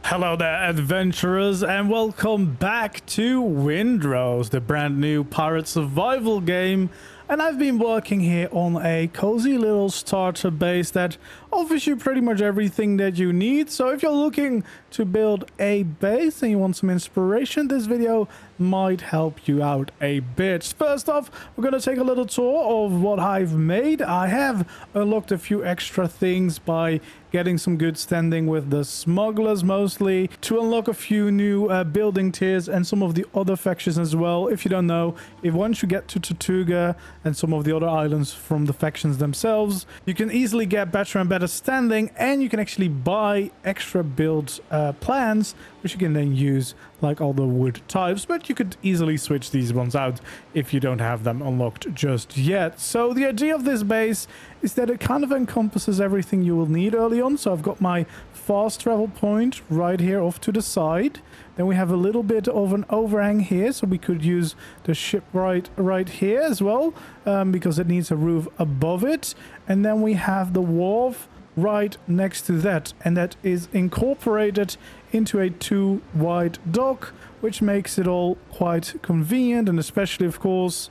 Hello there, adventurers, and welcome back to Windrose, the brand new pirate survival game. And I've been working here on a cozy little starter base that offers you pretty much everything that you need. So if you're looking to build a base and you want some inspiration, this video might help you out a bit. First off, we're going to take a little tour of what I've made. I have unlocked a few extra things by getting some good standing with the smugglers mostly, to unlock a few new building tiers and some of the other factions as well. If you don't know, if once you get to Tortuga and some of the other islands from the factions themselves, you can easily get better and better standing, and you can actually buy extra build plans which you can then use, like all the wood types, but you could easily switch these ones out if you don't have them unlocked just yet. So the idea of this base is that it kind of encompasses everything you will need early on. So I've got my fast travel point right here off to the side. Then we have a little bit of an overhang here, so we could use the ship right here as well, because it needs a roof above it. And then we have the wharf right next to that, and that is incorporated into a 2 wide dock, which makes it all quite convenient. And especially, of course,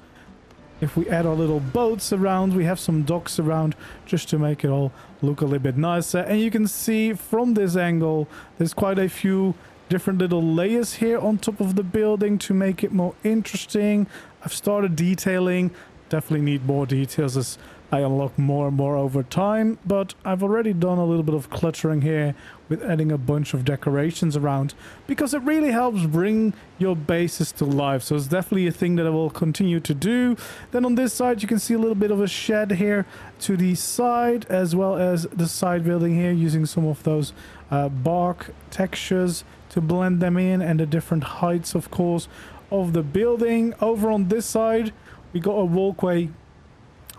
if we add our little boats around, we have some docks around just to make it all look a little bit nicer. And you can see from this angle there's quite a few different little layers here on top of the building to make it more interesting. I've started detailing, definitely need more details as I unlock more and more over time, but I've already done a little bit of cluttering here with adding a bunch of decorations around, because it really helps bring your bases to life. So it's definitely a thing that I will continue to do. Then on this side you can see a little bit of a shed here to the side, as well as the side building here, using some of those bark textures to blend them in, and the different heights, of course, of the building. Over on this side we got a walkway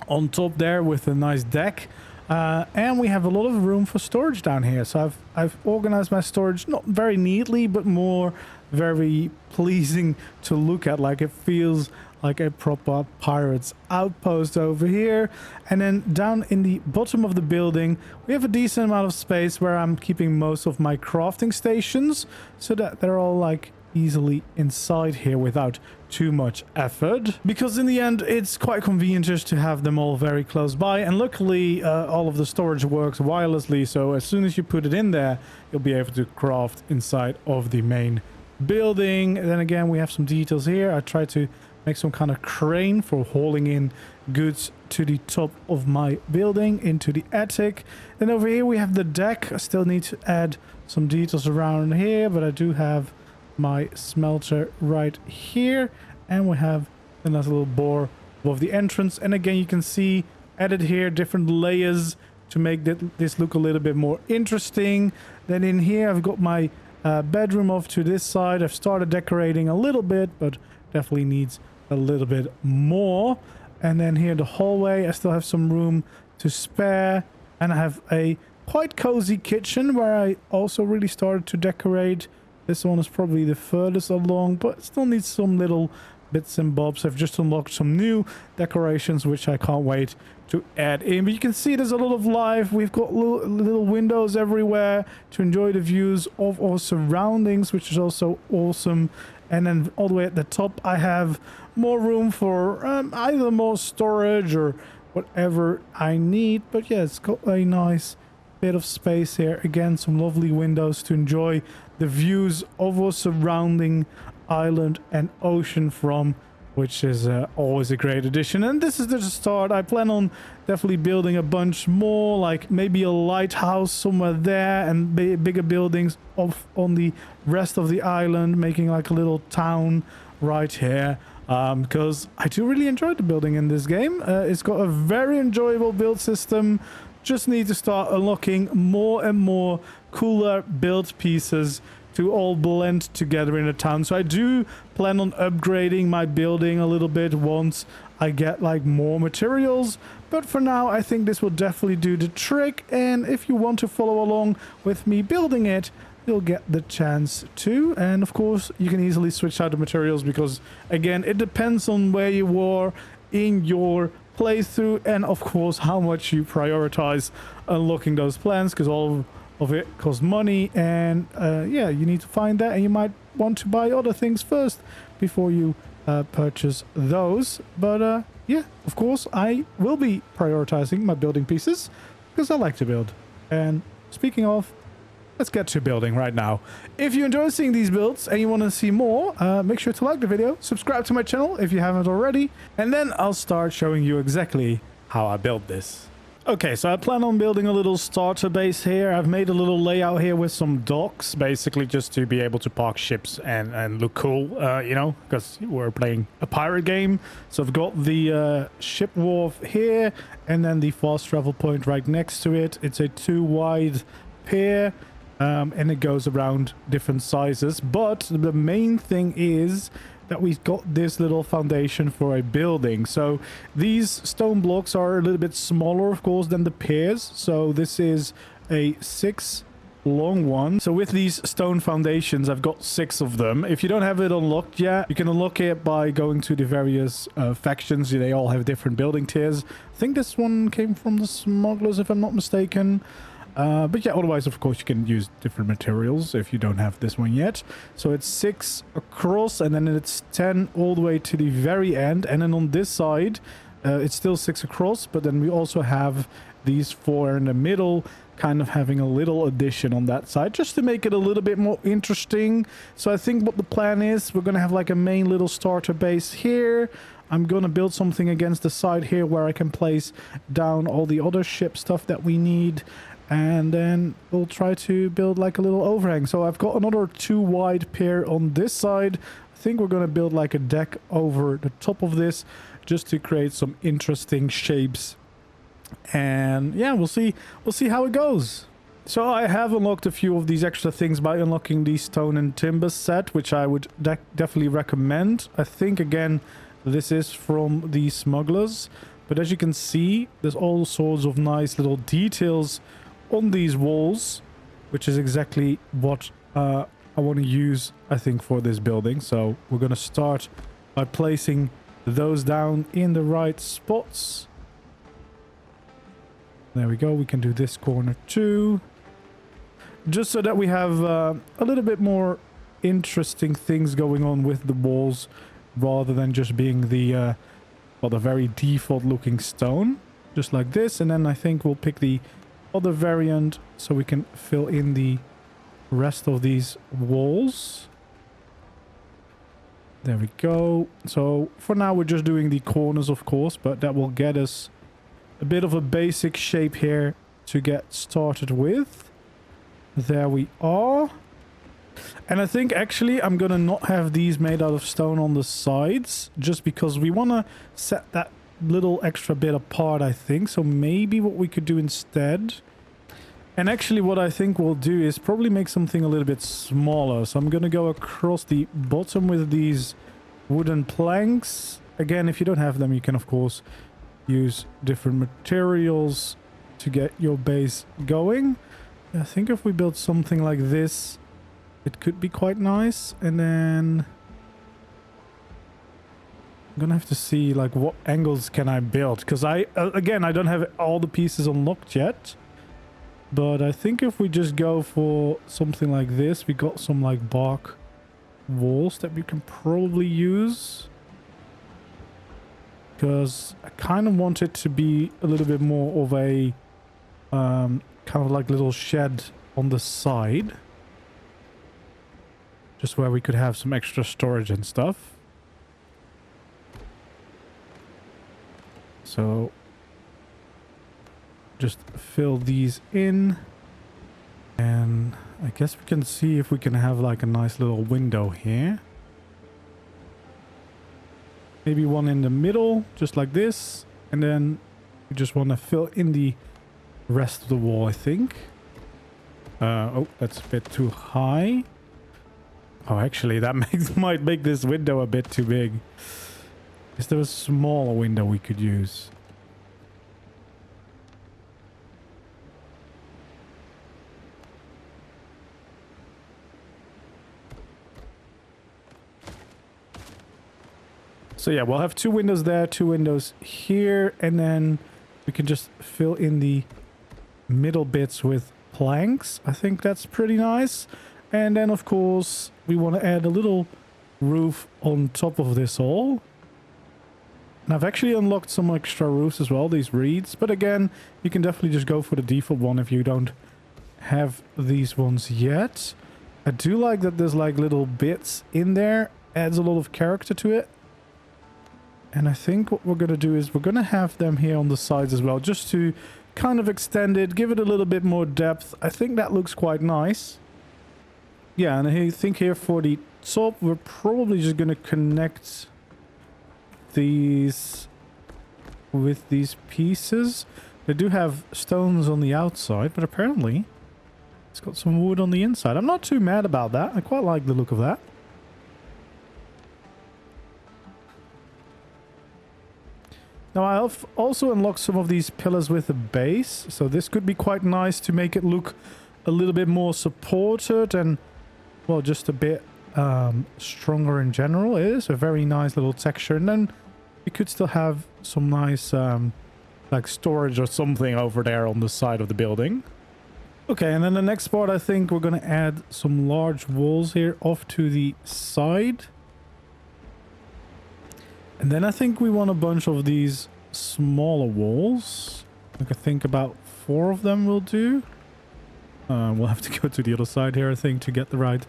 on top there with a nice deck, and we have a lot of room for storage down here. So I've organized my storage not very neatly, but more very pleasing to look at, like it feels like a proper pirate's outpost over here. And then down in the bottom of the building we have a decent amount of space where I'm keeping most of my crafting stations, so that they're all like easily inside here without too much effort, because in the end it's quite convenient just to have them all very close by. And luckily all of the storage works wirelessly, so as soon as you put it in there you'll be able to craft inside of the main building. And then again we have some details here. I tried to make some kind of crane for hauling in goods to the top of my building into the attic. Then over here we have the deck. I still need to add some details around here, but I do have my smelter right here, and we have a nice little bore above the entrance. And again you can see added here different layers to make this look a little bit more interesting. Then in here I've got my bedroom off to this side. I've started decorating a little bit, but definitely needs a little bit more. And then here the hallway, I still have some room to spare, and I have a quite cozy kitchen where I also really started to decorate. This one is probably the furthest along, but still needs some little bits and bobs. I've just unlocked some new decorations, which I can't wait to add in. But you can see there's a lot of life. We've got little windows everywhere to enjoy the views of our surroundings, which is also awesome. And then all the way at the top I have more room for either more storage or whatever I need. But yeah, it's got a nice bit of space here. Again, some lovely windows to enjoy the views of our surrounding island and ocean from, which is always a great addition. And this is just a start. I plan on definitely building a bunch more, like maybe a lighthouse somewhere there, and bigger buildings off on the rest of the island, making like a little town right here, because I do really enjoy the building in this game. It's got a very enjoyable build system. Just need to start unlocking more and more cooler build pieces to all blend together in a town. So I do plan on upgrading my building a little bit once I get like more materials, but for now I think this will definitely do the trick. And if you want to follow along with me building it, you'll get the chance to. And of course you can easily switch out the materials, because again it depends on where you are in your playthrough, and of course how much you prioritize unlocking those plans, because all of it costs money, and yeah, you need to find that, and you might want to buy other things first before you purchase those. But yeah, of course, I will be prioritizing my building pieces because I like to build. And speaking of, let's get to building right now. If you enjoy seeing these builds and you want to see more, make sure to like the video, subscribe to my channel if you haven't already, and then I'll start showing you exactly how I built this. Okay, so I plan on building a little starter base here. I've made a little layout here with some docks, basically just to be able to park ships and look cool, you know, because we're playing a pirate game. So I've got the ship wharf here, and then the fast travel point right next to it. It's a 2-wide pier, and it goes around different sizes. But the main thing is that we've got this little foundation for a building. So these stone blocks are a little bit smaller, of course, than the piers. So this is a 6 long one. So with these stone foundations, I've got 6 of them. If you don't have it unlocked yet, you can unlock it by going to the various factions. They all have different building tiers. I think this one came from the smugglers, if I'm not mistaken. But yeah, otherwise, of course, you can use different materials if you don't have this one yet. So it's 6 across, and then it's 10 all the way to the very end. And then on this side, it's still 6 across, but then we also have these 4 in the middle, kind of having a little addition on that side, just to make it a little bit more interesting. So I think what the plan is, we're going to have like a main little starter base here. I'm going to build something against the side here where I can place down all the other ship stuff that we need. And then we'll try to build like a little overhang. So I've got another 2-wide pier on this side. I think we're going to build like a deck over the top of this just to create some interesting shapes. And yeah, we'll see how it goes. So I have unlocked a few of these extra things by unlocking the stone and timber set, which I would definitely recommend. I think, again, this is from the smugglers. But as you can see, there's all sorts of nice little details on these walls, which is exactly what I want to use, I think, for this building. So we're going to start by placing those down in the right spots. There we go. We can do this corner too, just so that we have a little bit more interesting things going on with the walls, rather than just being the well, the very default looking stone, just like this. And then I think we'll pick the other variant so we can fill in the rest of these walls. There we go. So for now we're just doing the corners, of course, but that will get us a bit of a basic shape here to get started with. There we are. And I think actually I'm gonna not have these made out of stone on the sides, just because we want to set that little extra bit apart, I think. So maybe what we could do instead, and actually what I think we'll do is probably make something a little bit smaller. So I'm gonna go across the bottom with these wooden planks. Again, if you don't have them, you can of course use different materials to get your base going. I think if we build something like this, it could be quite nice. And then I'm gonna have to see like what angles can I build, because again, I don't have all the pieces unlocked yet. But I think if we just go for something like this, we got some like bark walls that we can probably use, because I kind of want it to be a little bit more of a kind of like little shed on the side, just where we could have some extra storage and stuff. So just fill these in, and I guess we can see if we can have like a nice little window here. Maybe one in the middle, just like this. And then we just want to fill in the rest of the wall, I think. Oh, that's a bit too high. Oh, actually, that might make this window a bit too big. Is there a smaller window we could use? So yeah, we'll have 2 windows there, 2 windows here, and then we can just fill in the middle bits with planks. I think that's pretty nice. And then, of course, we want to add a little roof on top of this all. And I've actually unlocked some extra roofs as well, these reeds. But again, you can definitely just go for the default one if you don't have these ones yet. I do like that there's like little bits in there. Adds a lot of character to it. And I think what we're going to do is we're going to have them here on the sides as well, just to kind of extend it, give it a little bit more depth. I think that looks quite nice. Yeah, and I think here for the top, we're probably just going to connect these with these pieces. They do have stones on the outside, but apparently it's got some wood on the inside. I'm not too mad about that. I quite like the look of that. Now I've also unlocked some of these pillars with a base, so this could be quite nice to make it look a little bit more supported and, well, just a bit stronger in general. It is a very nice little texture, and then you could still have some nice like storage or something over there on the side of the building. Okay, and then the next part, I think we're going to add some large walls here off to the side. And then I think we want a bunch of these smaller walls. I think about 4 of them will do. We'll have to go to the other side here, I think, to get the right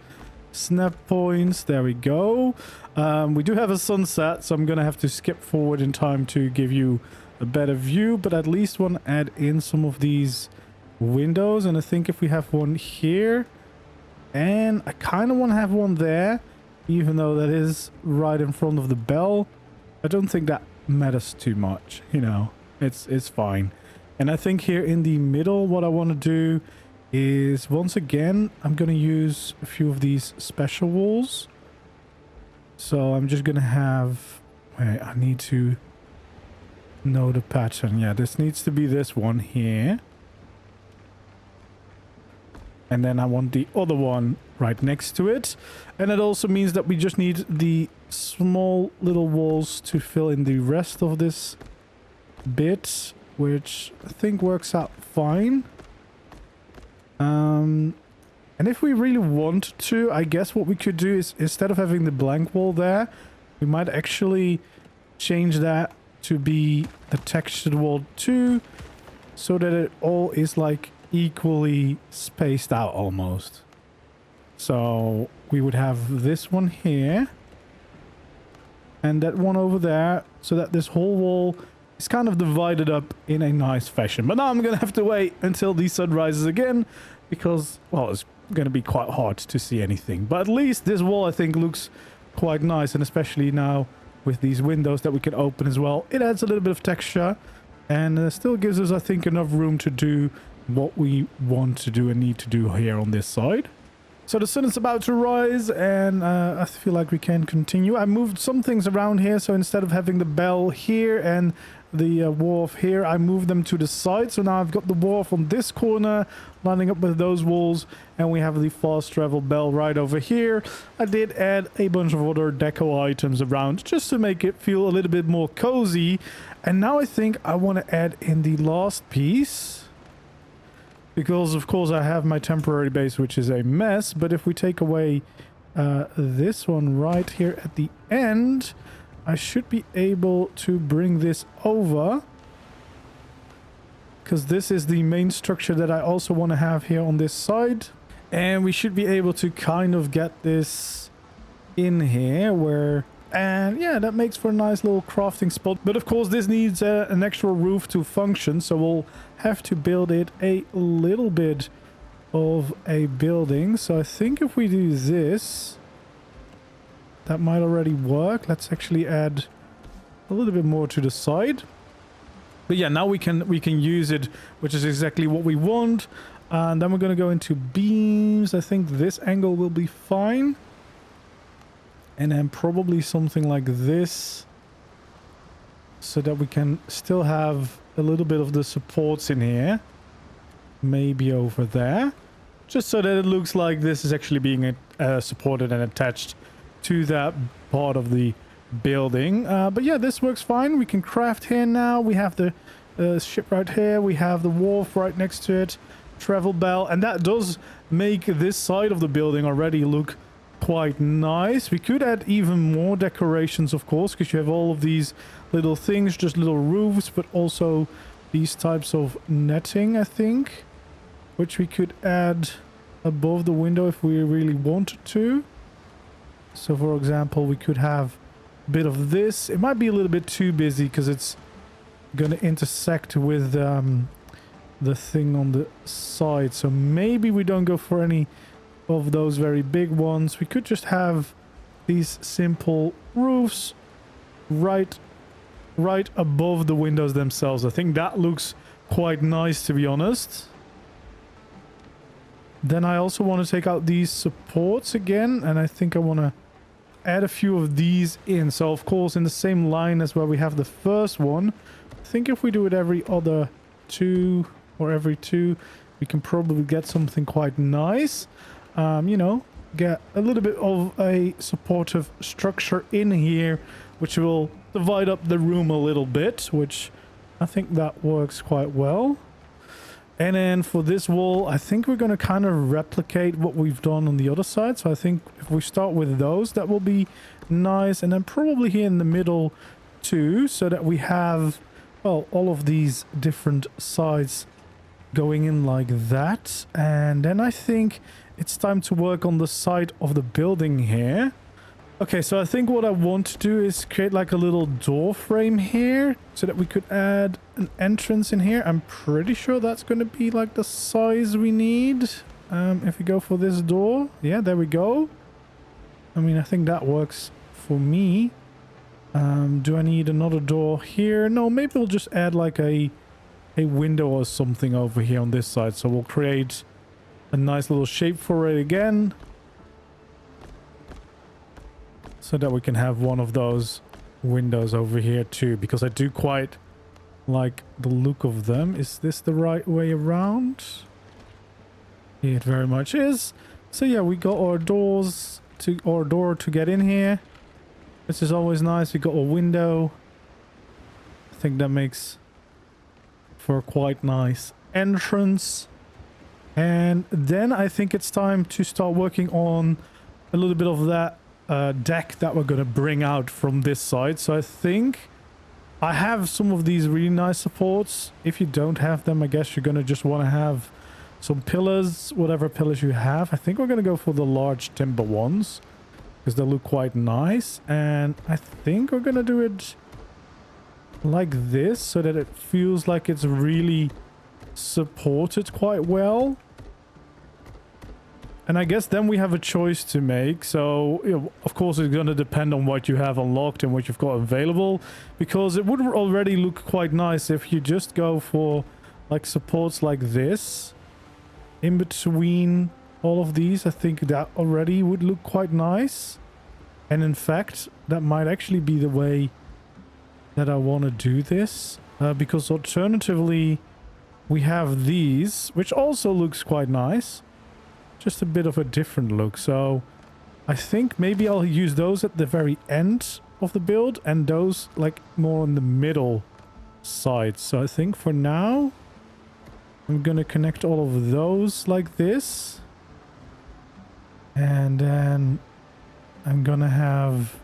snap points. There we go. We do have a sunset, so I'm going to have to skip forward in time to give you a better view. But at least want to add in some of these windows. And I think if we have one here, and I kind of want to have one there, even though that is right in front of the bell. I don't think that matters too much, you know, it's fine. And I think here in the middle, what I want to do is, once again, I'm going to use a few of these special walls. So I'm just going to have, wait, I need to know the pattern. Yeah, this needs to be this one here. And then I want the other one right next to it. And it also means that we just need the small little walls to fill in the rest of this bit, which I think works out fine. And if we really want to, I guess what we could do is, instead of having the blank wall there, we might actually change that to be a textured wall too, so that it all is like equally spaced out almost. So we would have this one here and that one over there, so that this whole wall is kind of divided up in a nice fashion. But now I'm gonna have to wait until the sun rises again, because, well, it's gonna be quite hard to see anything. But at least this wall, I think, looks quite nice, and especially now with these windows that we can open as well, it adds a little bit of texture and still gives us, I think, enough room to do what we want to do and need to do here on this side. So the sun is about to rise, and I feel like we can continue. I moved some things around here, so instead of having the bell here and the wharf here, I moved them to the side. So now I've got the wharf on this corner, lining up with those walls, and we have the fast travel bell right over here. I did add a bunch of other deco items around, just to make it feel a little bit more cozy. And now I think I want to add in the last piece, because of course I have my temporary base, which is a mess. But if we take away this one right here at the end, I should be able to bring this over, because this is the main structure that I also want to have here on this side. And we should be able to kind of get this in here where, and yeah, that makes for a nice little crafting spot. But of course this needs an extra roof to function, so we'll have to build it a little bit of a building. So I think if we do this, that might already work. Let's actually add a little bit more to the side. But yeah, now we can use it, which is exactly what we want. And then we're going to go into beams. I think this angle will be fine. And then probably something like this, so that we can still have a little bit of the supports in here. Maybe over there. Just so that it looks like this is actually being supported and attached to that part of the building. But yeah, this works fine. We can craft here now. We have the ship right here. We have the wharf right next to it. travel bell, and that does make this side of the building already look quite nice. We could add even more decorations, of course, because you have all of these little things, just little roofs, but also these types of netting, I think, which we could add above the window if we really wanted to. So for example, we could have a bit of this. It might be a little bit too busy because it's going to intersect with the thing on the side, so maybe we don't go for any of those very big ones. We could just have these simple roofs right above the windows themselves. I think that looks quite nice, to be honest. Then I also want to take out these supports again, and I think I want to add a few of these in. So of course in the same line as where we have the first one. I think if we do it every other 2 or every 2, we can probably get something quite nice. You know, get a little bit of a supportive structure in here, which will divide up the room a little bit, which I think that works quite well. And then for this wall, I think we're going to kind of replicate what we've done on the other side. So I think if we start with those, that will be nice. And then probably here in the middle too, so that we have, well, all of these different sides going in like that. And then I think it's time to work on the side of the building here. Okay, so I think what I want to do is create like a little door frame here so that we could add an entrance in here. I'm pretty sure that's going to be like the size we need. If we go for this door, yeah, there we go. I mean, I think that works for me. Do I need another door here? No, maybe we'll just add like a window or something over here on this side. So we'll create a nice little shape for it again, so that we can have one of those windows over here too, because I do quite like the look of them. Is this the right way around? It very much is. So yeah, we got our door to get in here. This is always nice. We got a window. I think that makes for a quite nice entrance. And then I think it's time to start working on a little bit of that deck that we're going to bring out from this side. So I think I have some of these really nice supports. If you don't have them, I guess you're going to just want to have some pillars, whatever pillars you have. I think we're going to go for the large timber ones because they look quite nice. And I think we're going to do it like this so that it feels like it's really supported quite well. And I guess then we have a choice to make. So, you know, of course, it's going to depend on what you have unlocked and what you've got available. Because it would already look quite nice if you just go for, like, supports like this. In between all of these, I think that already would look quite nice. And in fact, that might actually be the way that I want to do this. Because alternatively, we have these, which also looks quite nice. Just a bit of a different look. So I think maybe I'll use those at the very end of the build and those like more on the middle side. So I think for now I'm gonna connect all of those like this, and then I'm gonna have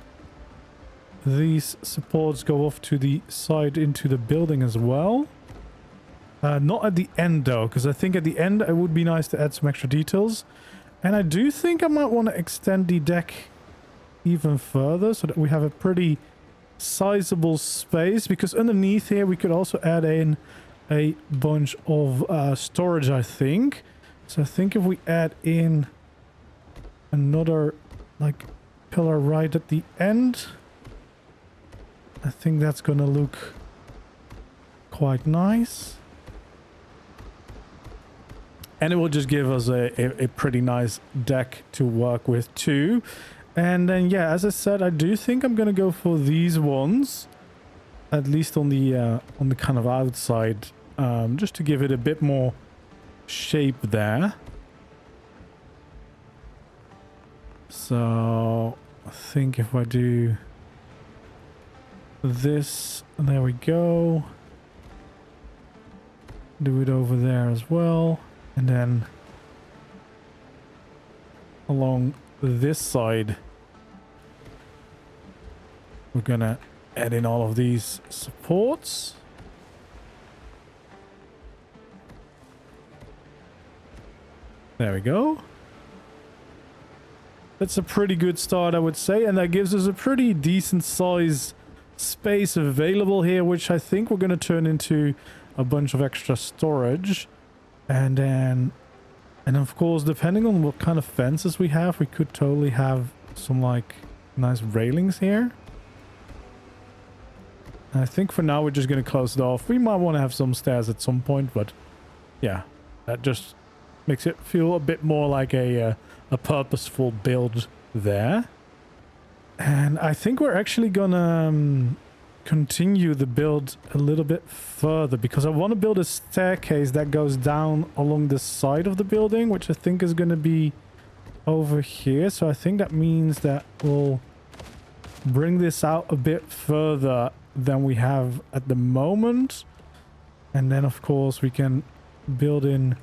these supports go off to the side into the building as well. Not at the end though, because I think at the end it would be nice to add some extra details. And I do think I might want to extend the deck even further so that we have a pretty sizable space, because underneath here we could also add in a bunch of storage, I think. So I think if we add in another like pillar right at the end, I think that's gonna look quite nice. And it will just give us a pretty nice deck to work with too. And then, yeah, as I said, I do think I'm going to go for these ones. At least on the kind of outside. Just to give it a bit more shape there. So, I think if I do this, there we go. Do it over there as well. And then along this side, we're gonna add in all of these supports. There we go. That's a pretty good start, I would say, and that gives us a pretty decent size space available here, which I think we're going to turn into a bunch of extra storage. And then, and of course, depending on what kind of fences we have, we could totally have some like nice railings here. And I think for now we're just going to close it off. We might want to have some stairs at some point, but yeah, that just makes it feel a bit more like a purposeful build there. And I think we're actually gonna continue the build a little bit further, because I want to build a staircase that goes down along the side of the building, which I think is going to be over here. So I think that means that we'll bring this out a bit further than we have at the moment. And then of course we can build in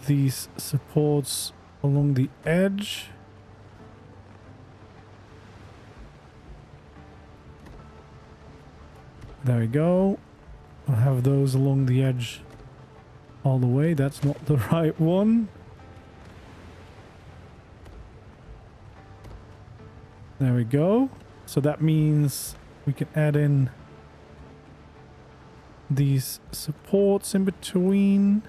these supports along the edge. There we go. We'll have those along the edge all the way. That's not the right one. There we go. So that means we can add in these supports in between.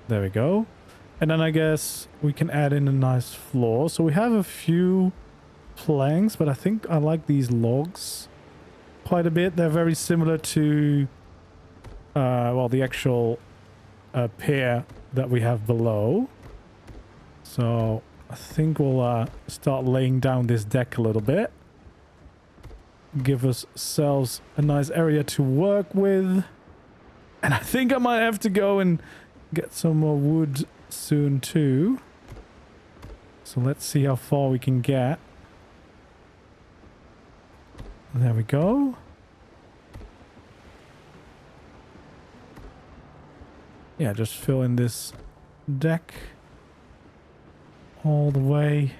There we go. And then I guess we can add in a nice floor. So we have a few planks, but I think I like these logs quite a bit. They're very similar to, well, the actual pier that we have below. So I think we'll start laying down this deck a little bit. Give ourselves a nice area to work with. And I think I might have to go and get some more wood soon too. So let's see how far we can get. There we go. Yeah, just fill in this deck all the way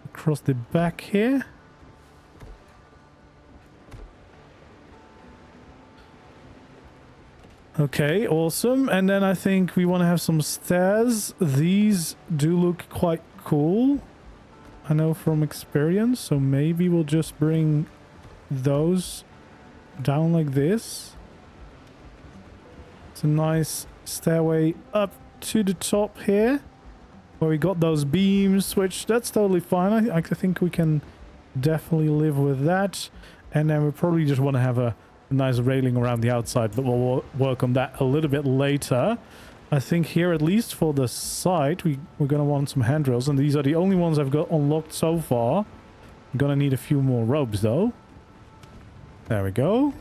across the back here. Okay, awesome. And then I think we want to have some stairs. These do look quite cool, I know from experience. So maybe we'll just bring those down like this. It's a nice stairway up to the top here, where we got those beams, which that's totally fine. I think we can definitely live with that. And then we probably just want to have a nice railing around the outside, but we'll work on that a little bit later. I think here, at least for the side, we're going to want some handrails, and these are the only ones I've got unlocked so far. I'm going to need a few more ropes though. There we go.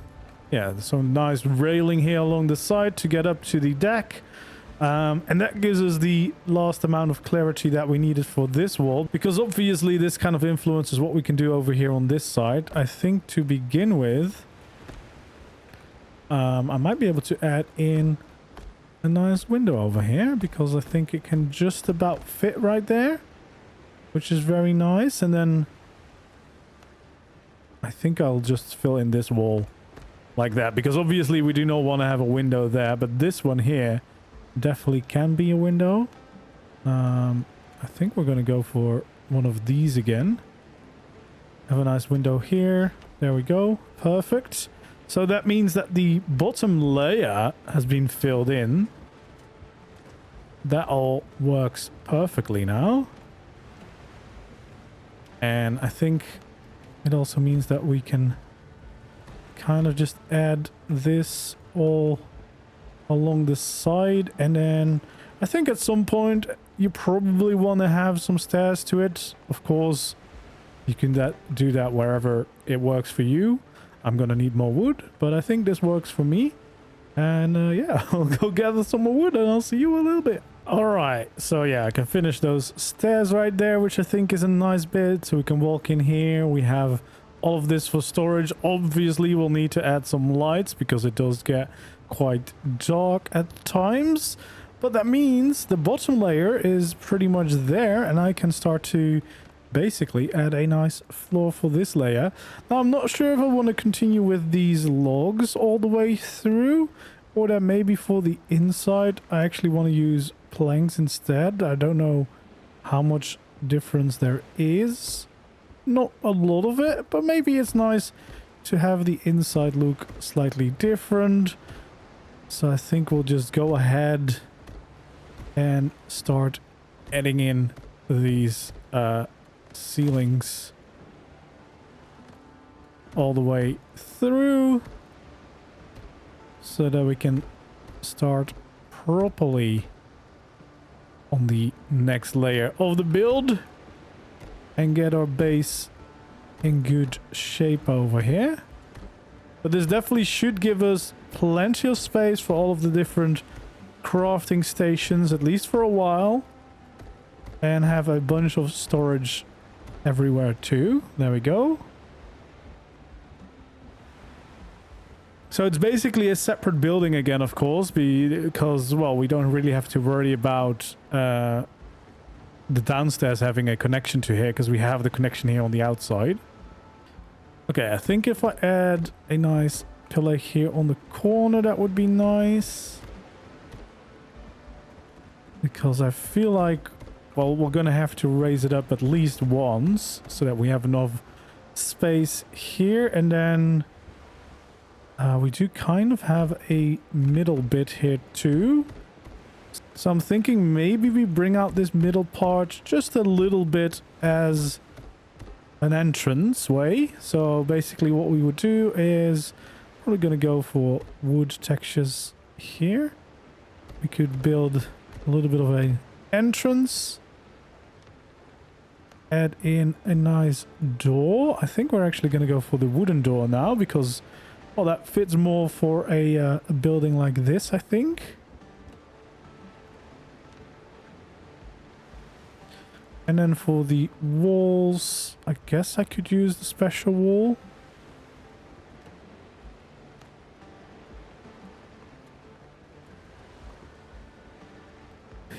Yeah, so nice railing here along the side to get up to the deck. And that gives us the last amount of clarity that we needed for this wall, because obviously this kind of influences what we can do over here on this side. I think to begin with, I might be able to add in a nice window over here, because I think it can just about fit right there, which is very nice. And then I think I'll just fill in this wall like that, because obviously we do not want to have a window there, but this one here definitely can be a window. I think we're going to go for one of these again. Have a nice window here. There we go. Perfect. So that means that the bottom layer has been filled in. That all works perfectly now. And I think it also means that we can kind of just add this all along the side. And then I think at some point you probably want to have some stairs to it. Of course, you can do that wherever it works for you. I'm gonna need more wood, but I think this works for me. And yeah, I'll go gather some more wood and I'll see you in a little bit. All right, so yeah, I can finish those stairs right there, which I think is a nice bit. So we can walk in here. We have all of this for storage. Obviously, we'll need to add some lights because it does get quite dark at times. But that means the bottom layer is pretty much there, and I can start to basically add a nice floor for this layer. Now, I'm not sure if I want to continue with these logs all the way through, or that maybe for the inside, I actually want to use planks instead. I don't know how much difference there is. Not a lot of it, but maybe it's nice to have the inside look slightly different. So I think we'll just go ahead and start adding in these ceilings all the way through so that we can start properly on the next layer of the build and get our base in good shape over here. But this definitely should give us plenty of space for all of the different crafting stations, at least for a while, and have a bunch of storage everywhere too. There we go. So it's basically a separate building again, of course, because, well, we don't really have to worry about the downstairs having a connection to here, because we have the connection here on the outside. Okay, I think if I add a nice pillar here on the corner, that would be nice. Because I feel like, well, we're going to have to raise it up at least once so that we have enough space here, and then we do kind of have a middle bit here too. So I'm thinking maybe we bring out this middle part just a little bit as an entrance way. So basically what we would do is probably going to go for wood textures here. We could build a little bit of an entrance. Add in a nice door. I think we're actually going to go for the wooden door now because, well, that fits more for a building like this, I think. And then for the walls, I guess I could use the special wall.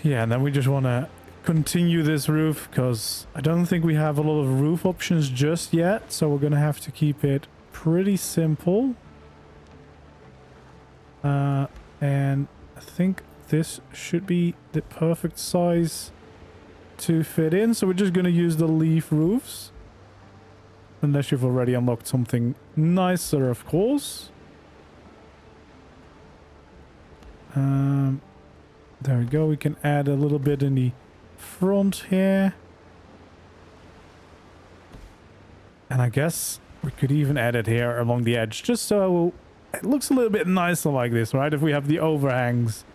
Yeah, and then we just want to continue this roof because I don't think we have a lot of roof options just yet. So we're going to have to keep it pretty simple. And I think this should be the perfect size to fit in. So we're just going to use the leaf roofs. Unless you've already unlocked something nicer, of course. There we go. We can add a little bit in the front here. And I guess we could even add it here along the edge, just so it looks a little bit nicer like this, right? If we have the overhangs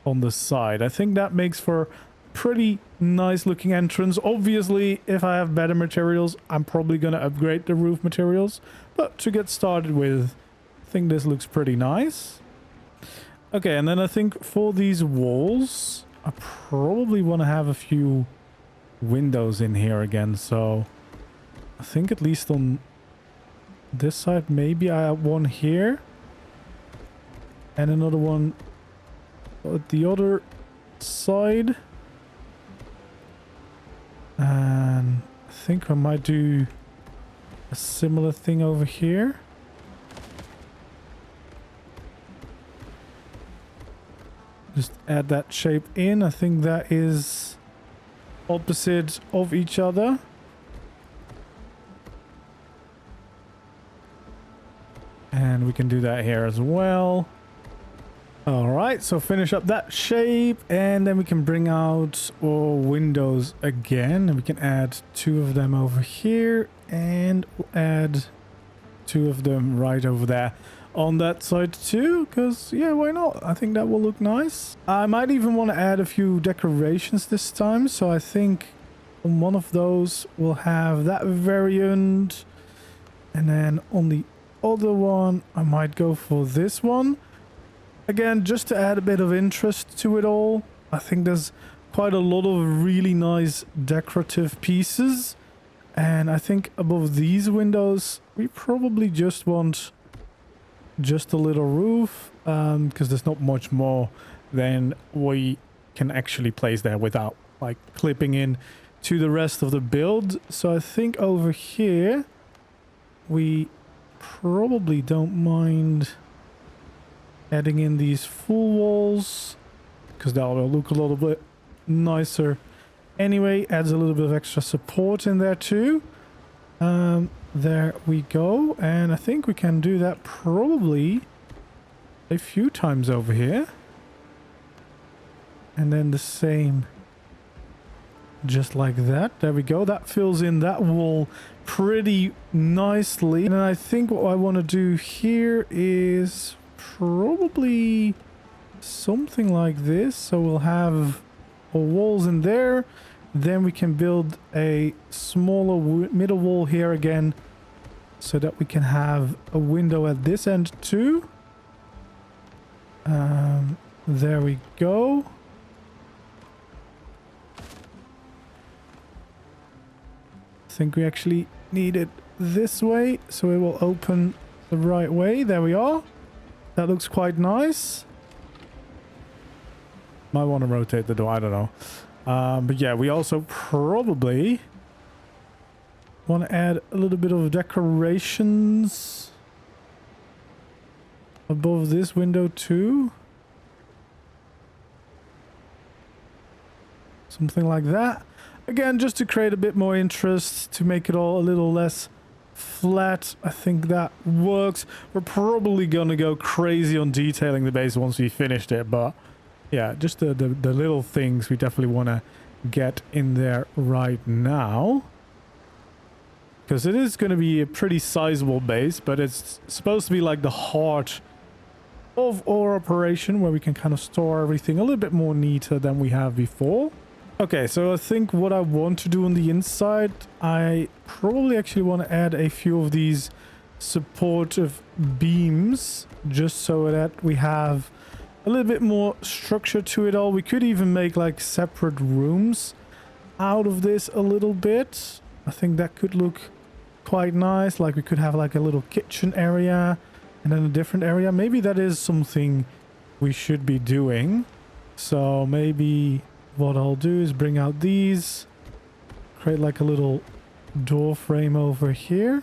on the side. I think that makes for pretty nice looking entrance. Obviously, if I have better materials, I'm probably going to upgrade the roof materials. But to get started with, I think this looks pretty nice. Okay, and then I think for these walls, I probably want to have a few windows in here again. So I think at least on this side, maybe I have one here. And another one at the other side. And I think I might do a similar thing over here. Just add that shape in. I think that is opposite of each other. And we can do that here as well. Alright, so finish up that shape and then we can bring out our windows again. And we can add 2 of them over here and we'll add 2 of them right over there on that side too, because yeah, why not? I think that will look nice. I might even want to add a few decorations this time, so I think on one of those we'll have that variant, and then on the other one I might go for this one again, just to add a bit of interest to it all. I think there's quite a lot of really nice decorative pieces. And I think above these windows, we probably just want just a little roof, because there's not much more than we can actually place there without like clipping in to the rest of the build. So I think over here we probably don't mind adding in these full walls, because that will look a little bit nicer anyway. Adds a little bit of extra support in there too. There we go. And I think we can do that probably a few times over here. And then the same just like that. There we go. That fills in that wall pretty nicely. And then I think what I want to do here is probably something like this. So we'll have our walls in there. Then we can build a smaller middle wall here again, so that we can have a window at this end too. There we go. I think we actually need it this way, so it will open the right way. There we are. That looks quite nice. Might want to rotate the door, I don't know. But yeah, we also probably want to add a little bit of decorations above this window too. Something like that. Again, just to create a bit more interest, to make it all a little less flat. I think that works. We're probably gonna go crazy on detailing the base once we finished it, but yeah, just the little things we definitely want to get in there right now. Because it is going to be a pretty sizable base, but it's supposed to be like the heart of our operation, where we can kind of store everything a little bit more neater than we have before. Okay, so I think what I want to do on the inside, I probably actually want to add a few of these supportive beams, just so that we have a little bit more structure to it all. We could even make like separate rooms out of this a little bit. I think that could look quite nice. Like we could have like a little kitchen area and then a different area. Maybe that is something we should be doing. So maybe what I'll do is bring out these, create like a little door frame over here.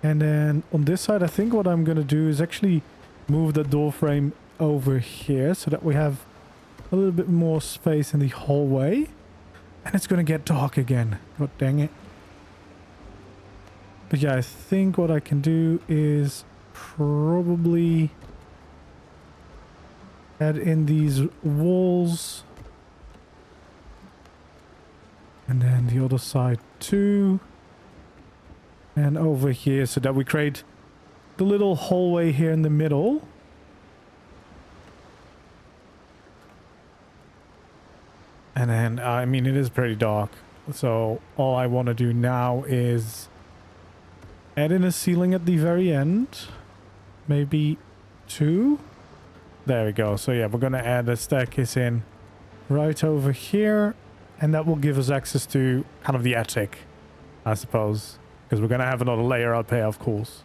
And then on this side, I think what I'm going to do is actually move the door frame over here, so that we have a little bit more space in the hallway. And it's gonna get dark again. God dang it. But yeah, I think what I can do is probably add in these walls. And then the other side too. And over here, so that we create the little hallway here in the middle. And then, I mean, it is pretty dark. So all I want to do now is add in a ceiling at the very end. Maybe 2. There we go. So yeah, we're going to add a staircase in right over here. And that will give us access to kind of the attic, I suppose. Because we're going to have another layer up here, of course.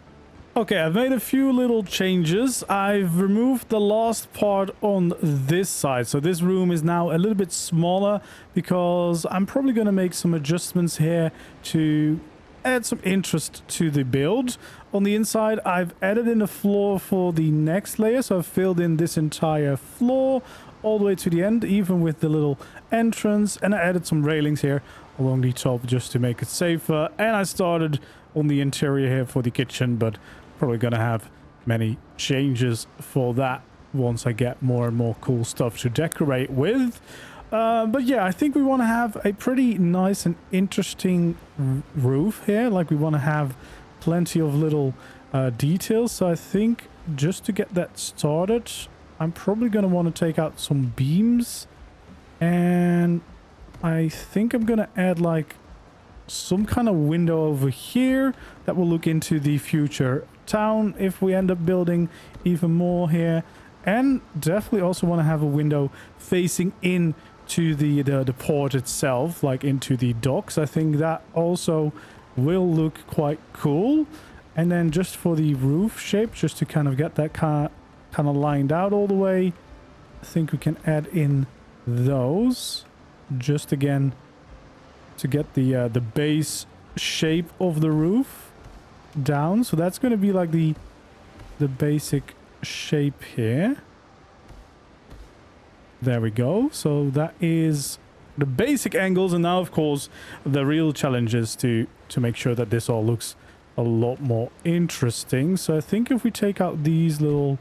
Okay, I've made a few little changes. I've removed the last part on this side. So this room is now a little bit smaller, because I'm probably going to make some adjustments here to add some interest to the build. On the inside, I've added in a floor for the next layer. So I've filled in this entire floor all the way to the end, even with the little entrance. And I added some railings here along the top just to make it safer. And I started on the interior here for the kitchen, but probably gonna have many changes for that once I get more and more cool stuff to decorate with. But yeah, I think we want to have a pretty nice and interesting roof here. Like we want to have plenty of little details. So I think just to get that started, I'm probably going to want to take out some beams. And I think I'm going to add like some kind of window over here that will look into the future town if we end up building even more here. and definitely also want to have a window facing in to the port itself, like into the docks. I think that also will look quite cool. And then just for the roof shape, just to kind of get that kind of lined out all the way, I think we can add in those, just again to get the base shape of the roof down. So that's going to be like the basic shape here. There we go. So that is the basic angles, and now of course the real challenge is to make sure that this all looks a lot more interesting. So I think if we take out these little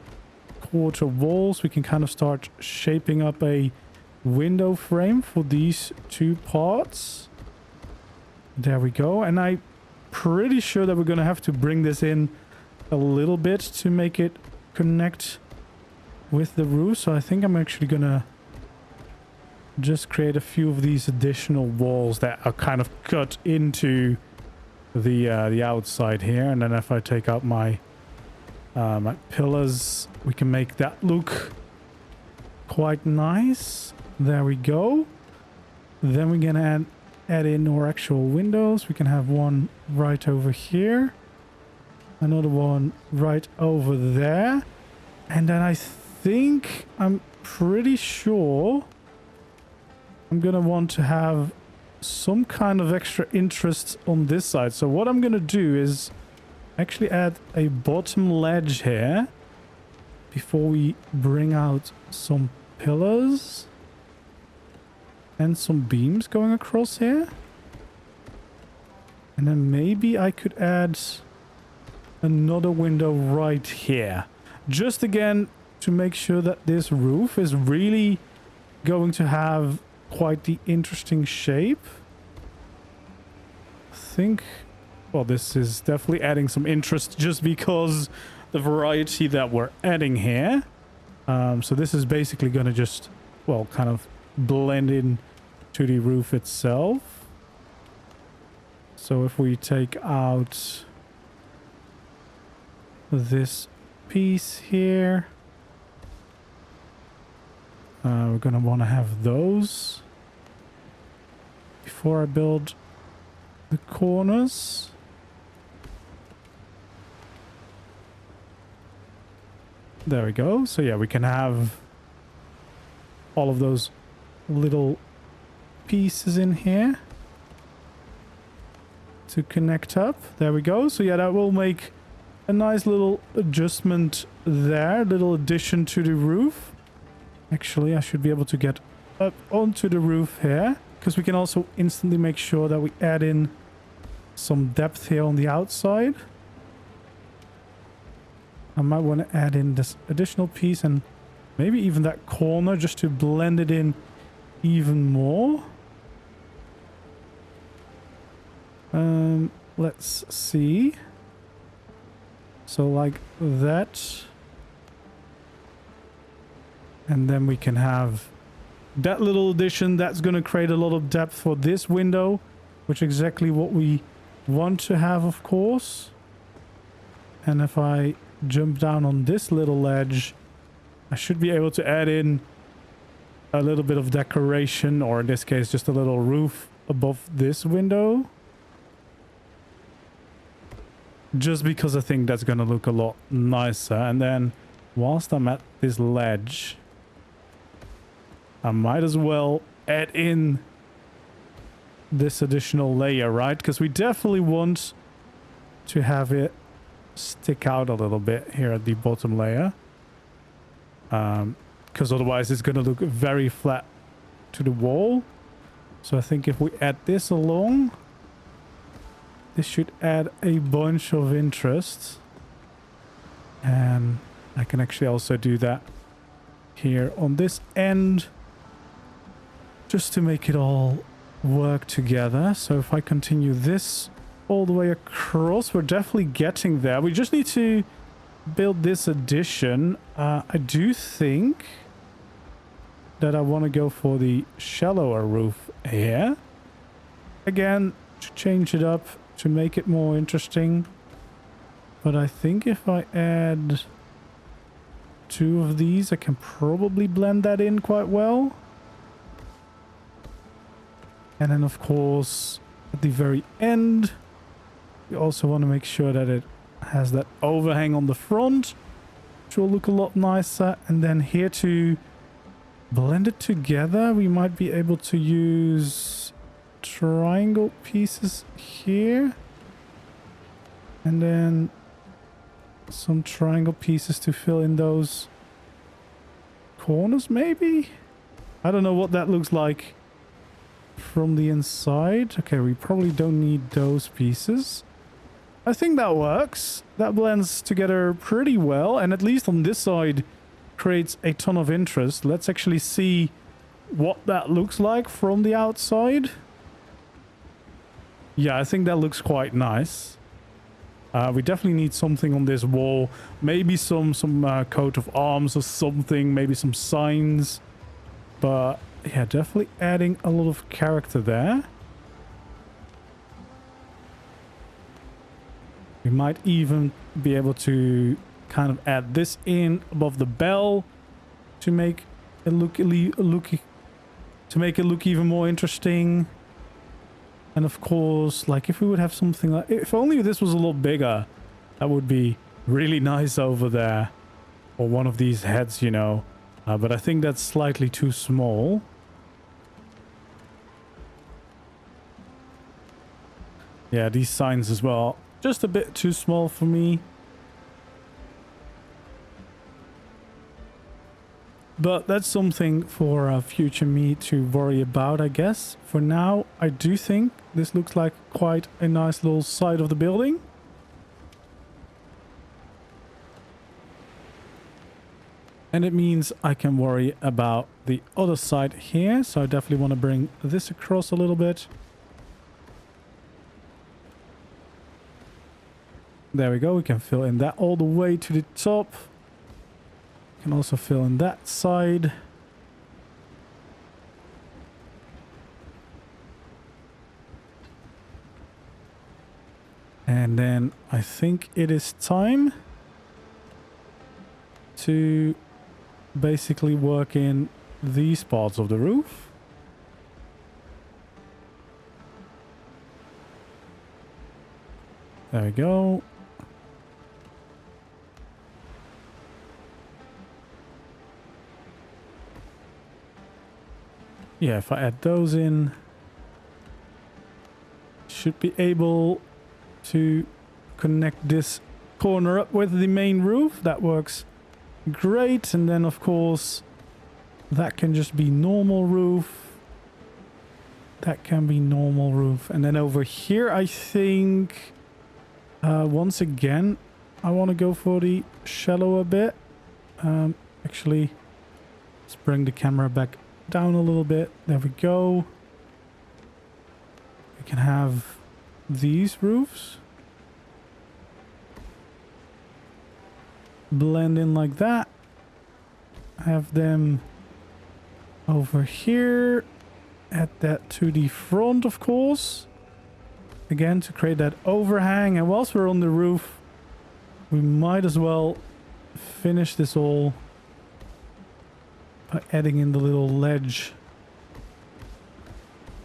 quarter walls, we can kind of start shaping up a window frame for these two parts. There we go. And I'm pretty sure that we're going to have to bring this in a little bit to make it connect with the roof. So I think I'm actually going to just create a few of these additional walls that are kind of cut into the outside here. And then if I take out my my pillars, we can make that look quite nice. There we go. Then we're gonna add in our actual windows. We can have one right over here, another one right over there, and then I think, I'm pretty sure I'm gonna want to have some kind of extra interest on this side. So what I'm gonna do is actually add a bottom ledge here before we bring out some pillars and some beams going across here. And then maybe I could add another window right here, just again to make sure that this roof is really going to have quite the interesting shape. I think, well, this is definitely adding some interest just because the variety that we're adding here. So this is basically going to just, well, kind of blend in to the roof itself. So if we take out this piece here, we're going to want to have those before I build the corners. There we go. So yeah, we can have all of those little pieces in here to connect up. There we go. So yeah, that will make a nice little adjustment there, little addition to the roof. Actually, I should be able to get up onto the roof here, because we can also instantly make sure that we add in some depth here on the outside. I might want to add in this additional piece and maybe even that corner just to blend it in even more. Let's see. So like that. And then we can have that little addition that's going to create a lot of depth for this window, which is exactly what we want to have, of course. And if I jump down on this little ledge, I should be able to add in a little bit of decoration, or in this case just a little roof above this window, just because I think that's going to look a lot nicer. And then whilst I'm at this ledge, I might as well add in this additional layer, right? Because we definitely want to have it stick out a little bit here at the bottom layer, because otherwise it's going to look very flat to the wall. So I think if we add this along, this should add a bunch of interest. And I can actually also do that here on this end, just to make it all work together. So if I continue this all the way across, we're definitely getting there. We just need to build this addition. I do think that I want to go for the shallower roof here. Again, to change it up, to make it more interesting. But I think if I add 2 of these. I can probably blend that in quite well. And then, of course, at the very end, we also want to make sure that it has that overhang on the front, which will look a lot nicer. And then here to blend it together, we might be able to use triangle pieces here. And then some triangle pieces to fill in those corners, maybe? I don't know what that looks like from the inside. Okay, we probably don't need those pieces. I think that works. That blends together pretty well, and at least on this side creates a ton of interest. Let's actually see what that looks like from the outside. Yeah, I think that looks quite nice. We definitely need something on this wall. Maybe some coat of arms or something. Maybe some signs. But yeah, definitely adding a lot of character there. We might even be able to kind of add this in above the bell to make it look even more interesting. And of course, like if we would have something like, if only this was a lot bigger, that would be really nice over there. Or one of these heads, you know. But I think that's slightly too small. Yeah, these signs as well. Just a bit too small for me. But that's something for future me to worry about, I guess. For now, I do think this looks like quite a nice little side of the building. And it means I can worry about the other side here. So I definitely want to bring this across a little bit. There we go. We can fill in that all the way to the top. Can also fill in that side. And then I think it is time to basically work in these parts of the roof. There we go. Yeah, if I add those in, should be able to connect this corner up with the main roof. That works great. And then, of course, that can just be normal roof. That can be normal roof. And then over here, I think, once again, I want to go for the shallower bit. Actually, let's bring the camera back down a little bit. There we go. We can have these roofs blend in like that. Have them over here. Add that to the front, of course. Again, to create that overhang. And whilst we're on the roof, we might as well finish this all by adding in the little ledge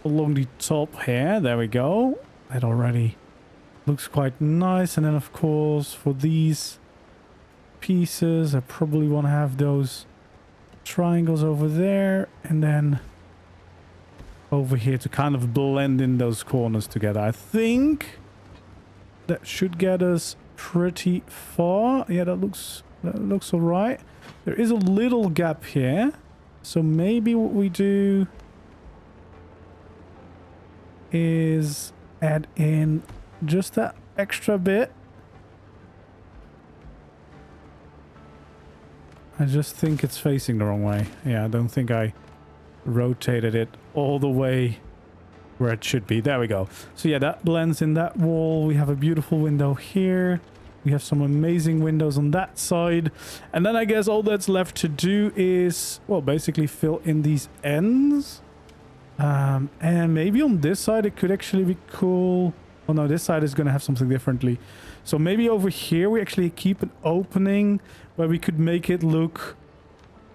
along the top here. There we go. That already looks quite nice. And then, of course, for these pieces, I probably want to have those triangles over there. And then over here to kind of blend in those corners together. I think that should get us pretty far. Yeah, that looks all right. There is a little gap here. So maybe what we do is add in just that extra bit. I just think it's facing the wrong way. Yeah, I don't think I rotated it all the way where it should be. There we go. So yeah, that blends in that wall. We have a beautiful window here. We have some amazing windows on that side. And then I guess all that's left to do is, well, basically fill in these ends. And maybe on this side it could actually be cool Oh no, this side is going to have something differently. So maybe over here we actually keep an opening where we could make it look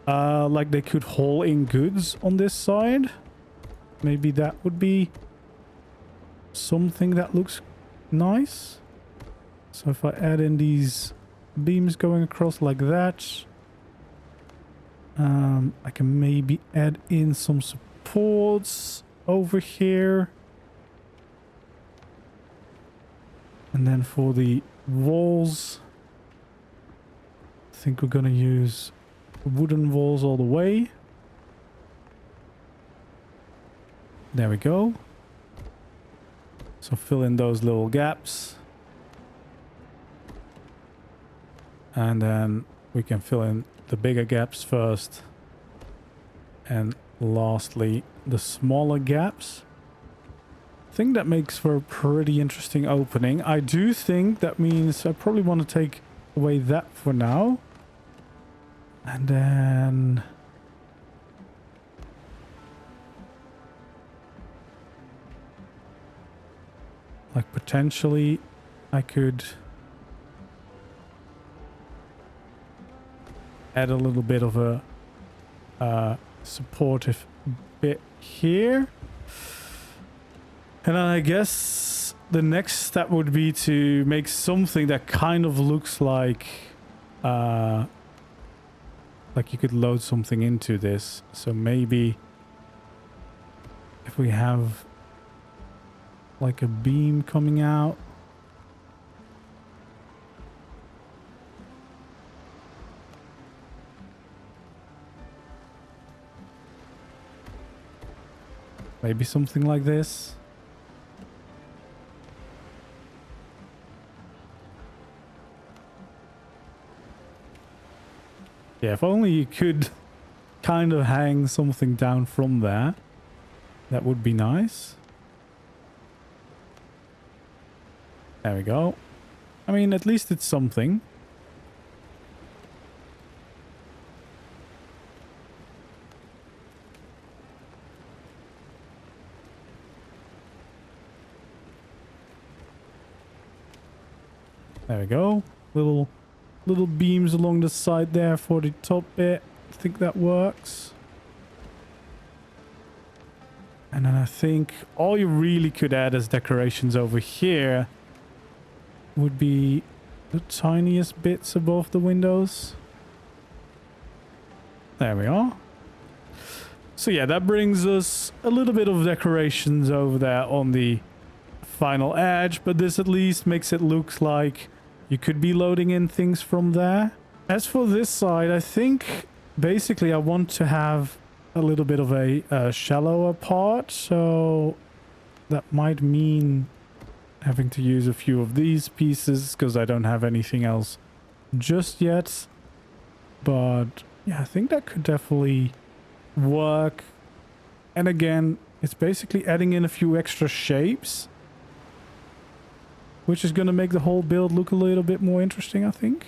like they could haul in goods on this side. Maybe that would be something that looks nice. So if I add in these beams going across like that, I can maybe add in some supports over here. And then for the walls, I think we're going to use wooden walls all the way. There we go. So fill in those little gaps. And then we can fill in the bigger gaps first. And lastly, the smaller gaps. I think that makes for a pretty interesting opening. I do think that means I probably want to take away that for now. And then... like potentially I could add a little bit of a supportive bit here. And then I guess the next step would be to make something that kind of looks like you could load something into this. So maybe if we have like a beam coming out. Maybe something like this. Yeah, if only you could kind of hang something down from there. That would be nice. There we go. I mean, at least it's something. There we go. Little beams along the side there for the top bit. I think that works. And then I think all you really could add as decorations over here would be the tiniest bits above the windows. There we are. So yeah, that brings us a little bit of decorations over there on the final edge, but this at least makes it look like you could be loading in things from there. As for this side, I think basically I want to have a little bit of a shallower part, so that might mean having to use a few of these pieces because I don't have anything else just yet. But yeah, I think that could definitely work. And again, it's basically adding in a few extra shapes, which is going to make the whole build look a little bit more interesting, I think.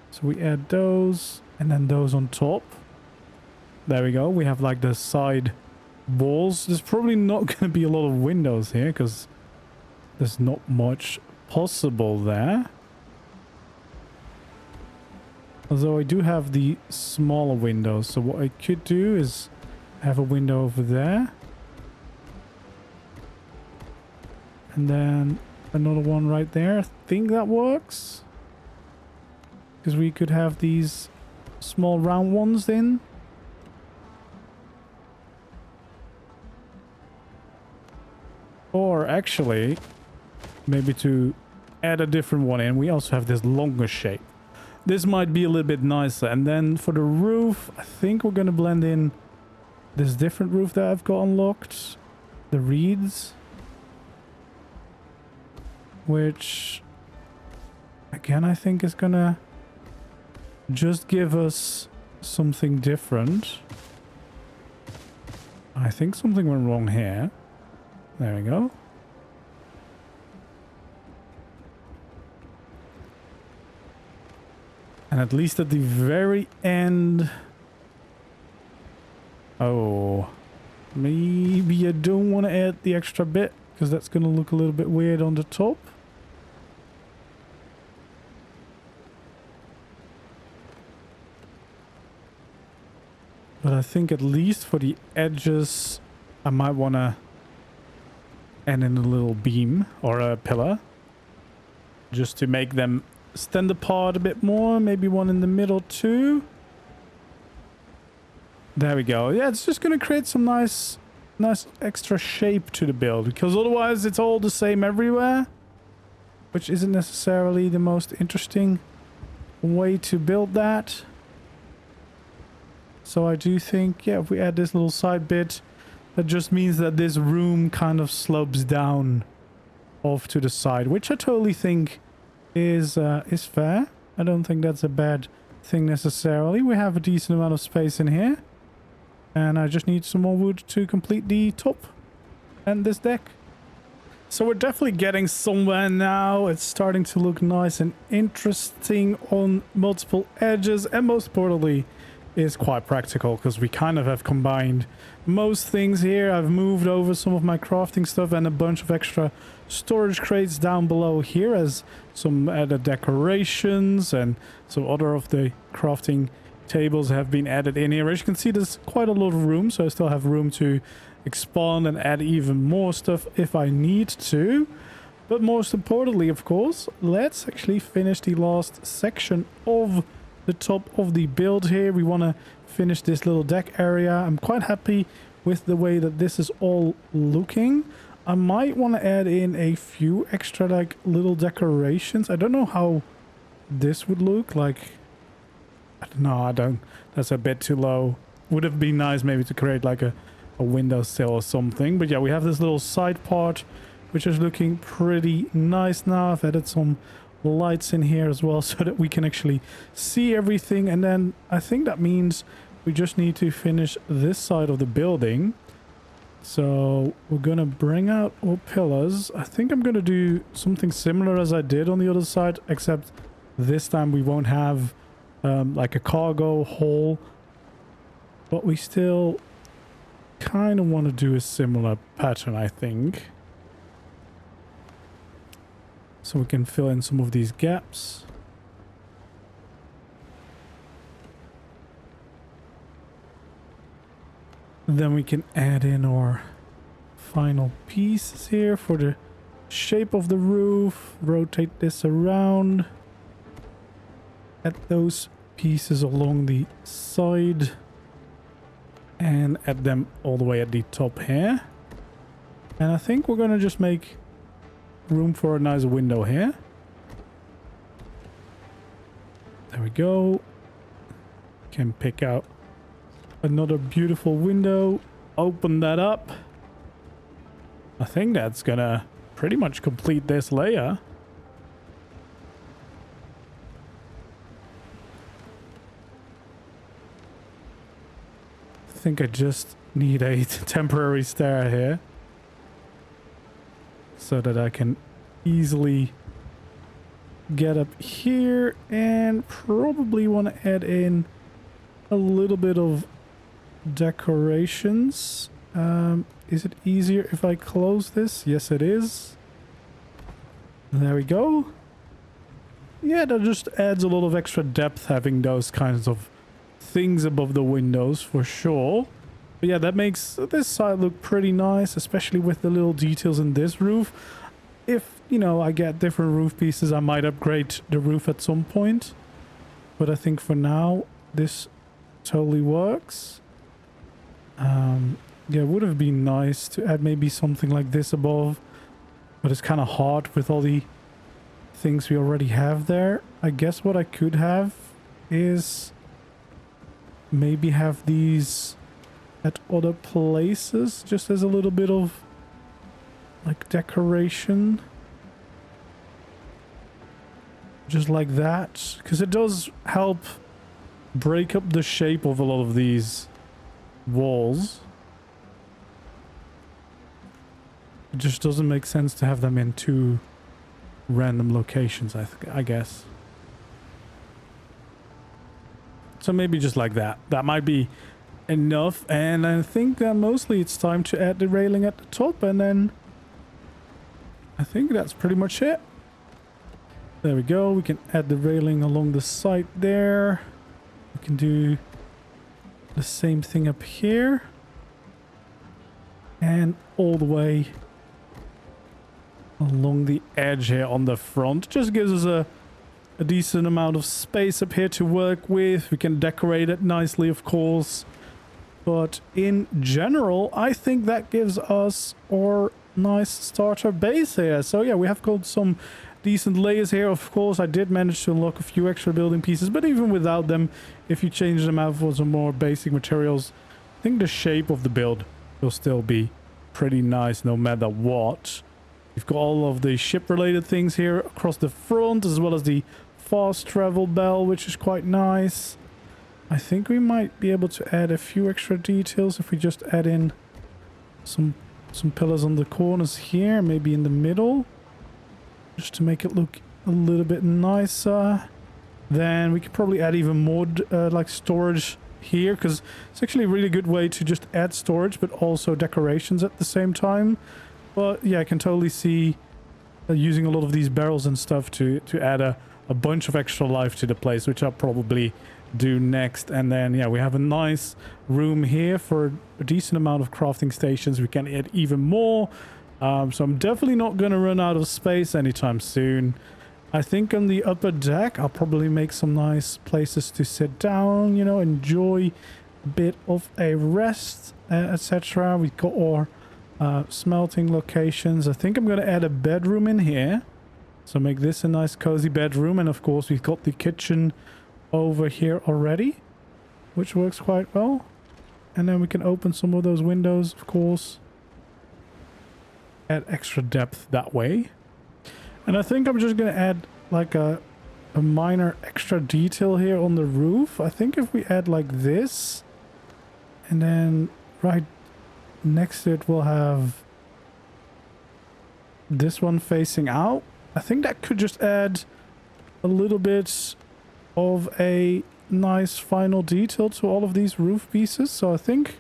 So we add those and then those on top. There we go. We have like the side walls. There's probably not going to be a lot of windows here because there's not much possible there. Although I do have the smaller windows. So what I could do is have a window over there. And then another one right there. I think that works. Because we could have these small round ones in. Or actually, maybe to add a different one in, we also have this longer shape. This might be a little bit nicer. And then for the roof, I think we're going to blend in this different roof that I've got unlocked. The reeds. Which, again, I think is gonna just give us something different. I think something went wrong here. There we go. And at least at the very end... oh, Maybe I don't want to add the extra bit because that's going to look a little bit weird on the top. But I think at least for the edges, I might want to add in a little beam or a pillar. Just to make them stand apart a bit more. Maybe one in the middle too. There we go. Yeah, it's just going to create some nice extra shape to the build. Because otherwise it's all the same everywhere. Which isn't necessarily the most interesting way to build that. So I do think, yeah, if we add this little side bit, that just means that this room kind of slopes down off to the side, which I totally think is fair. I don't think that's a bad thing necessarily. We have a decent amount of space in here. And I just need some more wood to complete the top and this deck. So we're definitely getting somewhere now. It's starting to look nice and interesting on multiple edges. And most importantly, is quite practical because we kind of have combined most things here. I've moved over some of my crafting stuff and a bunch of extra storage crates down below here as some added decorations, and some other of the crafting tables have been added in here. As you can see, there's quite a lot of room, so I still have room to expand and add even more stuff if I need to. But most importantly, of course, let's actually finish the last section of the top of the build here. We want to finish this little deck area. I'm quite happy with the way that this is all looking. I might want to add in a few extra like little decorations. I don't know how this would look like. I don't know. I don't. That's a bit too low. Would have been nice maybe to create like a windowsill or something. But yeah, we have this little side part which is looking pretty nice now. I've added some lights in here as well so that we can actually see everything. And then I think that means we just need to finish this side of the building. So we're gonna bring out our pillars. I think I'm gonna do something similar as I did on the other side, except this time we won't have like a cargo hole, but we still kind of want to do a similar pattern, I think. So we can fill in some of these gaps. Then we can add in our final pieces here for the shape of the roof. Rotate this around. Add those pieces along the side. And add them all the way at the top here. And I think we're going to just make room for a nice window here. There we go. Can pick out another beautiful window. Open that up. I think that's gonna pretty much complete this layer. I think I just need a temporary stair here, so that I can easily get up here, and probably want to add in a little bit of decorations. Is it easier if I close this? Yes, it is. There we go. Yeah, that just adds a lot of extra depth having those kinds of things above the windows for sure. But yeah, that makes this side look pretty nice, especially with the little details in this roof. If, you know, I get different roof pieces, I might upgrade the roof at some point. But I think for now, this totally works. Yeah, it would have been nice to add maybe something like this above. But it's kind of hard with all the things we already have there. I guess what I could have is maybe have these at other places, just as a little bit of like decoration, just like that, because it does help break up the shape of a lot of these walls. It just doesn't make sense to have them in two random locations, I guess. So maybe just like that. That might be enough, and I think that mostly it's time to add the railing at the top, and then I think that's pretty much it. There we go. We can add the railing along the side there. We can do the same thing up here and all the way along the edge here on the front. Just gives us a decent amount of space up here to work with. We can decorate it nicely, of course, but in general I think that gives us our nice starter base here. So yeah, we have got some decent layers here. Of course, I did manage to unlock a few extra building pieces, but even without them, if you change them out for some more basic materials, I think the shape of the build will still be pretty nice no matter what. We've got all of the ship related things here across the front, as well as the fast travel bell, which is quite nice. I think we might be able to add a few extra details if we just add in some pillars on the corners here, maybe in the middle, just to make it look a little bit nicer. Then we could probably add even more like storage here, because it's actually a really good way to just add storage but also decorations at the same time. But yeah, I can totally see using a lot of these barrels and stuff to add a bunch of extra life to the place, which I'll probably do next. And then yeah, we have a nice room here for a decent amount of crafting stations. We can add even more. So I'm definitely not going to run out of space anytime soon. I think on the upper deck, I'll probably make some nice places to sit down, you know, enjoy a bit of a rest, etc. We've got our smelting locations. I think I'm going to add a bedroom in here. So make this a nice cozy bedroom. And of course, we've got the kitchen over here already, which works quite well. And then we can open some of those windows, of course. Add extra depth that way. And I think I'm just going to add like a minor extra detail here on the roof. I think if we add like this, and then right next to it we'll have this one facing out. I think that could just add a little bit of a nice final detail to all of these roof pieces. So I think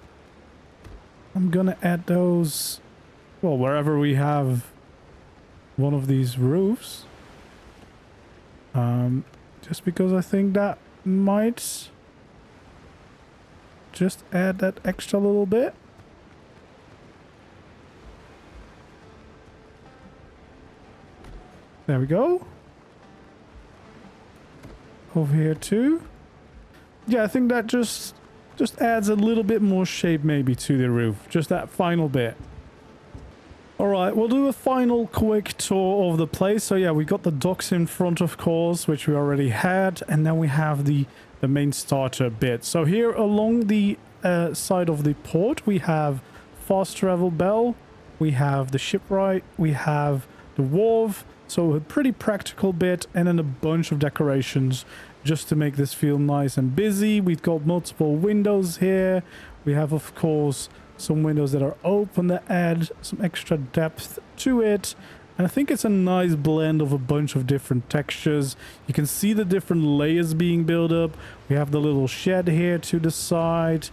I'm going to add those, well, wherever we have one of these roofs, just because I think that might just add that extra little bit. There we go. Over here too. Yeah, I think that just adds a little bit more shape maybe to the roof, just that final bit. Alright, we'll do a final quick tour of the place. So yeah, we got the docks in front, of course, which we already had, and then we have the main starter bit. So here along the side of the port, we have fast travel bell, we have the shipwright, we have the wharf, so a pretty practical bit, and then a bunch of decorations just to make this feel nice and busy. We've got multiple windows here. We have, of course, some windows that are open that add some extra depth to it. And I think it's a nice blend of a bunch of different textures. You can see the different layers being built up. We have the little shed here to the side.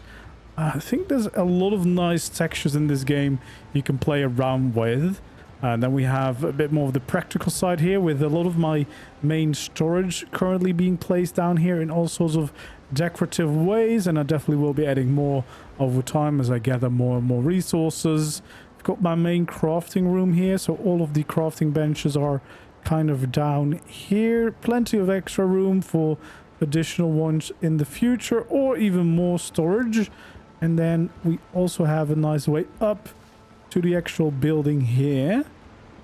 I think there's a lot of nice textures in this game you can play around with. And then we have a bit more of the practical side here, with a lot of my main storage currently being placed down here in all sorts of decorative ways, and I definitely will be adding more over time as I gather more and more resources. I've got my main crafting room here, so all of the crafting benches are kind of down here. Plenty of extra room for additional ones in the future, or even more storage. And then we also have a nice way up to the actual building here.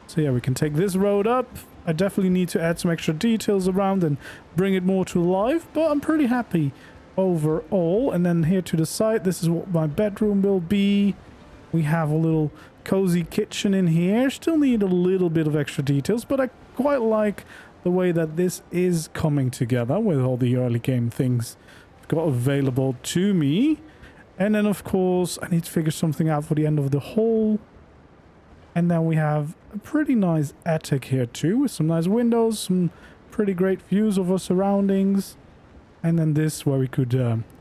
So yeah, we can take this road up. I definitely need to add some extra details around and bring it more to life, but I'm pretty happy overall. And then here to the side, this is what my bedroom will be. We have a little cozy kitchen in here. Still need a little bit of extra details, but I quite like the way that this is coming together with all the early game things I've got available to me. And then, of course, I need to figure something out for the end of the hall. And then we have a pretty nice attic here too, with some nice windows, some pretty great views of our surroundings. And then this, where we could,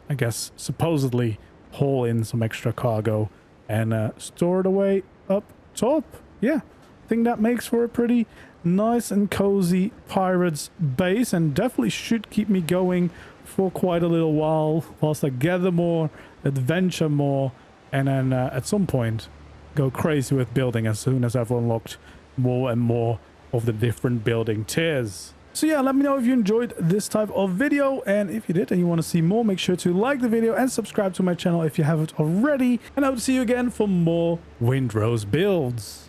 I guess, supposedly haul in some extra cargo and store it away up top. Yeah, I think that makes for a pretty nice and cozy pirates base, and definitely should keep me going for quite a little while whilst I gather more, adventure more, and then at some point go crazy with building as soon as I've unlocked more and more of the different building tiers. So yeah, let me know if you enjoyed this type of video, and if you did and you want to see more, make sure to like the video and subscribe to my channel if you haven't already, and I will see you again for more Windrose builds.